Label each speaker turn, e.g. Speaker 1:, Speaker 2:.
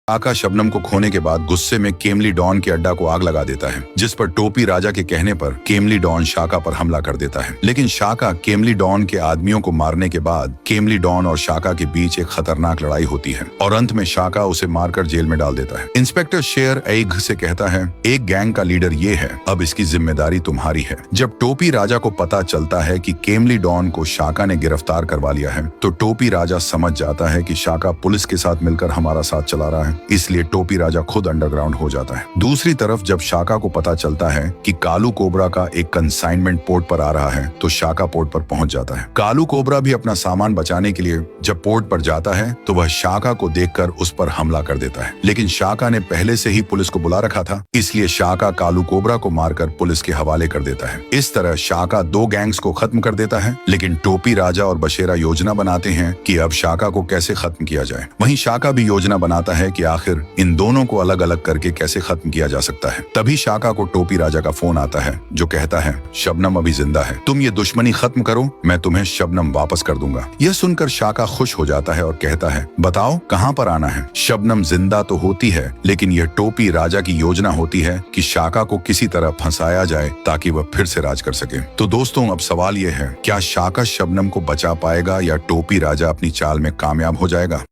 Speaker 1: शाका शबनम को खोने के बाद गुस्से में केमली डॉन के अड्डा को आग लगा देता है, जिस पर टोपी राजा के कहने पर केमली डॉन शाका पर हमला कर देता है। लेकिन शाका केमली डॉन के आदमियों को मारने के बाद केमली डॉन और शाका के बीच एक खतरनाक लड़ाई होती है और अंत में शाका उसे मारकर जेल में डाल देता है। इंस्पेक्टर शेर एग से कहता है, एक गैंग का लीडर ये है, अब इसकी जिम्मेदारी तुम्हारी है। जब टोपी राजा को पता चलता है कि केमली डॉन को शाका ने गिरफ्तार करवा लिया है, तो टोपी राजा समझ जाता है कि शाका पुलिस के साथ मिलकर हमारा साथ चला रहा है, इसलिए टोपी राजा खुद अंडरग्राउंड हो जाता है। दूसरी तरफ जब शाका को पता चलता है कि कालू कोबरा का एक कंसाइनमेंट पोर्ट पर आ रहा है, तो शाका पोर्ट पर पहुंच जाता है। कालू कोबरा भी अपना सामान बचाने के लिए जब पोर्ट पर जाता है, तो वह शाका को देखकर उस पर हमला कर देता है। लेकिन शाका ने पहले से ही पुलिस को बुला रखा था, इसलिए शाका कालू कोबरा को मारकर पुलिस के हवाले कर देता है। इस तरह शाका दो गैंग्स को खत्म कर देता है। लेकिन टोपी राजा और बशेरा योजना बनाते हैं कि अब शाका को कैसे खत्म किया जाए। वहीं शाका भी योजना बनाता है कि आखिर इन दोनों को अलग अलग करके कैसे खत्म किया जा सकता है। तभी शाका को टोपी राजा का फोन आता है, जो कहता है, शबनम अभी जिंदा है, तुम ये दुश्मनी खत्म करो, मैं तुम्हें शबनम वापस कर दूंगा। यह सुनकर शाका खुश हो जाता है और कहता है, बताओ कहां पर आना है। शबनम जिंदा तो होती है, लेकिन यह टोपी राजा की योजना होती है कि शाका को किसी तरह फंसाया जाए ताकि वह फिर से राज कर सके। तो दोस्तों, अब सवाल यह है, क्या शाका शबनम को बचा पाएगा या टोपी राजा अपनी चाल में कामयाब हो जाएगा।